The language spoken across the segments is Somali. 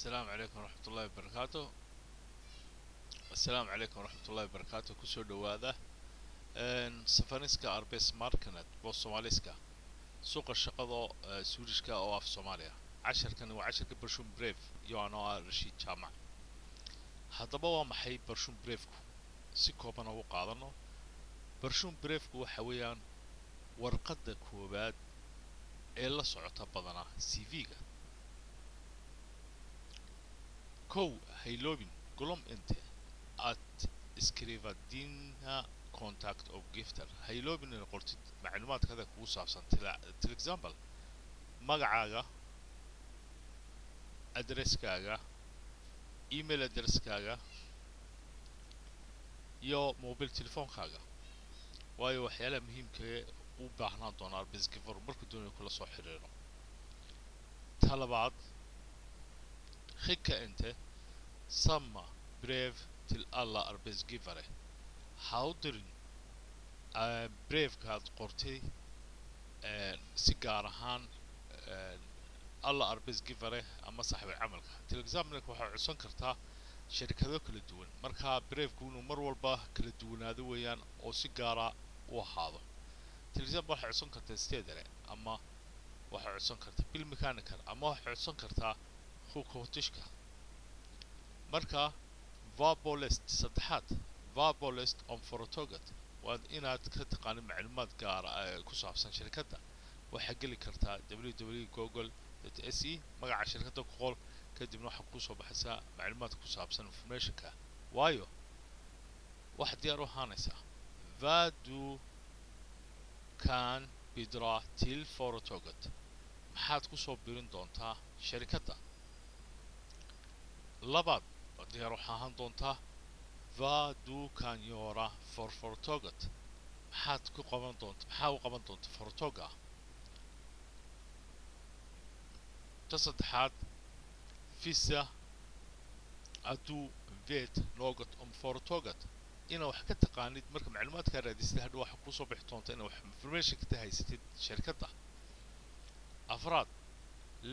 السلام عليكم ورحمة الله وبركاته. السلام عليكم ورحمة الله وبركاته. كسر دواده سفنسكا أربيس ماركنت بوسوماليسكا سوق الشقة سوريشكا أو في سوماليا 10 كان و10 برشون بريف يوانا رشيد جامع هذا بوا محي برشون بريفكو سيكوبنا وقادنا برشون بريفكو حويان ورقد كوباد إلا صعطة بدنا سيفيغا كو هيلوبين قلم انت at اسكريفادينا contact of gifter هيلوبين اللي قلت معلومات كذا كوسا عشان تل example مقعاقا ادرس كاقا ايميل ادرس كاقا يو موبيل تليفون كاقا وايو وحيالا مهم كي وباحنا دونار بس كفر مركو دوني كل صو حريرو تهلا بعض خيكا انت سما بريف تل الله اربز جيفره حاضرين بريف كاد قرتي سيجارهان الله اربز جيفره اما صاحب العمل تلقزام لك waxaa codsan kartaa shirkado kala duwan marka brave kuunu mar walba kala duwanaado weeyaan oo si gaar ah u ahaado تلقزام waxaa codsan kartaa steedare ama waxaa codsan kartaa bil mechanical ama waxaa codsan kartaa khukotishka marka vabolist saddexaad vabolist on photogat waad inaad ka taqaano macluumaad gaar ah ku saabsan shirkadda waxaa geli kartaa www.google.se magaca shirkadda ku qor kadibna waxaa ku soo baxaysaa macluumaad ku saabsan informationka waayo wax diyaar u ahaanaysa vadu kan bidra til photogat maxaad ku soo birin doontaa shirkadda labaad diyaar waxaa ahaan doontaa vadu kan yora for photogat maxaad ku qaban doontaa maxaa u qaban doontaa photoga saddexaad visa adu vet nogot photogat ina wax ka taqaanid marka macluumaadka raadisay hadhow waxa ku soo bixi doonta ina wax information ka haysatid shirkadda afraad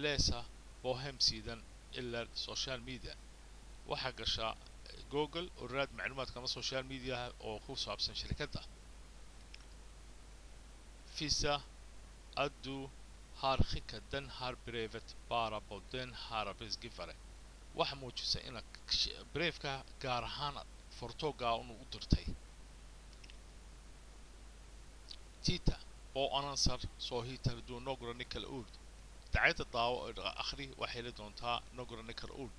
leesa bohem sidan ila social media waxa gasha google oo raad macluumaadka social media oo ku saabsan shirkadda visa adu har khika dan har brevet bara boden har besgifare waxa muujisa in brevka gaar ahaan fortoga uu u dirtay tita oo answer soo hitar do nogra nickel oud dacayda daawo akhri waxay la doontaa nogra nickel oud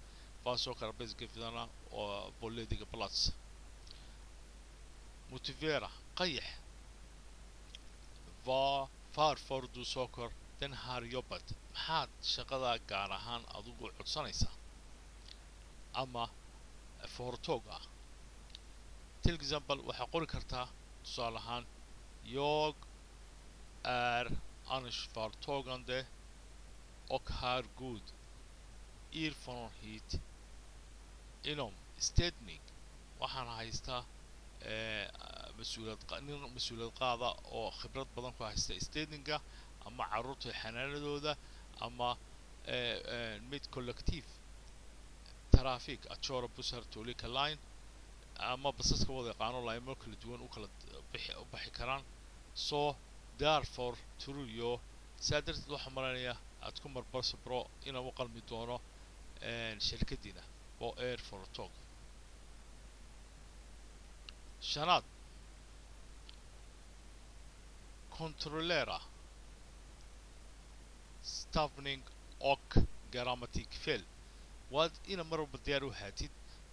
faasoo kala besgifana oo bolediga plus motivera qayx va far du soccer den har jobbat maxaad shaqada gaar ahaan adigu codsanaysaa ama fortoga til example waxaa qori kartaa tusaale ahaan jag är ansvarstagande och har god erfarenhet inom städning waxaan haystaa mas-uuliyad qaada oo khibrad badan ku haysta städninga ama caruurta xanaanadooda ama mid collective traffic achora busar tolika line ama basaska wada yaqaano laymo kala duwan u kala bixi karaan so therefore truyo saadarteed waxaa maranaya aad ku marbarso bro inaan u qalmi doono shirkadiina oo air for talk shanaad controllera stavning och grammatik fel waad ina mar walba diyaar u haatid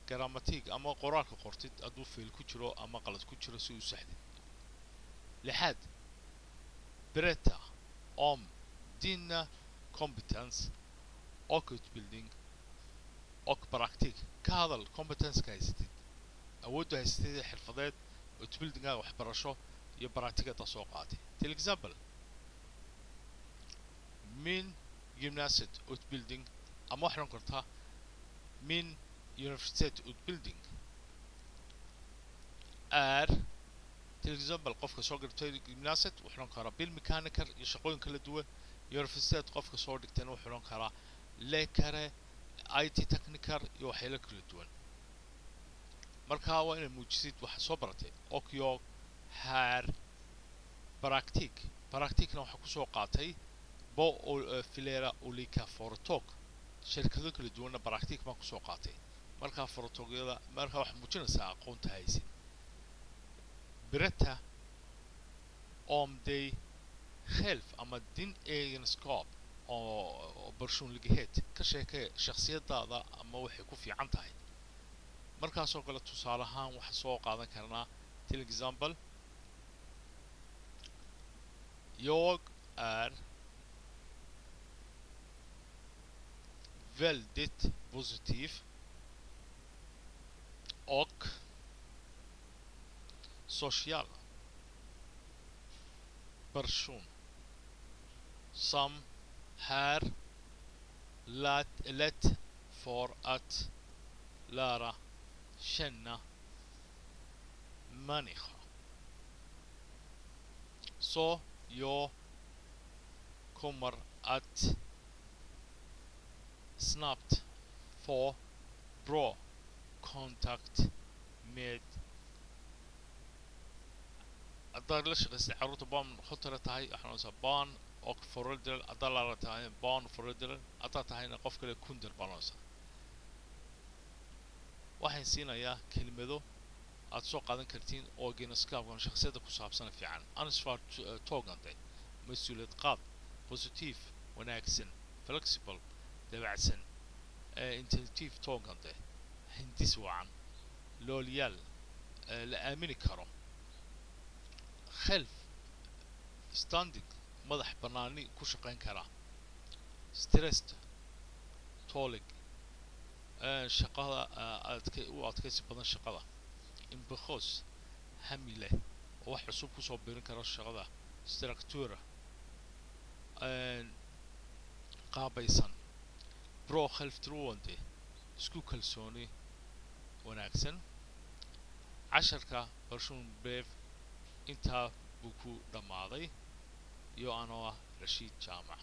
grammatik ama qoraalka qortid hadduu fail ku jiro ama qalad ku jiro si u saxdid lixaad beretta om dina competence och utbildning och praktik ka hadal competence-ka haysatid awoodda haysatid xirfadeed utbildinga waxbarasho iyo praktikada soo qaatay til example min gymnasiet utbildning ama waxaan kartaa min universitet utbildning är till exempel qofka soo gartay gymnasiet wuxuu karaa bil mechanical iyo shaqooyin kala duwan universitet qofka soo dhigtay wuxuu karaa lekare IT technical iyo waxyaalo kala duwan markaa waa inaad muujisid waxa soo baratay okyo har practicna waxaa kusoo qaatay bo filera olika fortok shirkado kala duwanna practic baan kusoo qaatay markaa forotogyada markaa waxaa muujinaysaa aqoonta haysid beretta om day helf ama din egenskap oo personlighet ka sheekee shakhsiyadaada ama waxay ku fiican tahay markaasoo kale tusaale ahaan waxaa soo qaadan karnaa till example jag är väldigt positiv och social person som har lätt för att lära känna människa. Så jag kommer att snabbt få bra kontakt med haddaad la shaqaysay carruurta baan khotara tahay waxaan osaa baan och föräldrar haddaad la tahay baan föräldrar haddaad tahayna qof kale kunder baan osaa waxaan siinayaa kelimado aad soo qaadan kartiin oo geneskaabka shakhsiyadda ku saabsan fiican ansvar toogante mas-uuliyad qaad positive wanaagsan flexible dabacsan intellective toogante hindis wacan loolyaal la aamini karo khelf standing madax bannaani ku shaqayn karaa stressed toolig shaqada u adkaysi badan shaqada imbakhoos hami leh oo wax cusub kusoo birin kara shaqada structura qaabaysan bro khelf truwande isku kalsooni wanaagsan casharka barshun beef intaa buu ku dhammaaday iyo anoo ah rashiid jaamac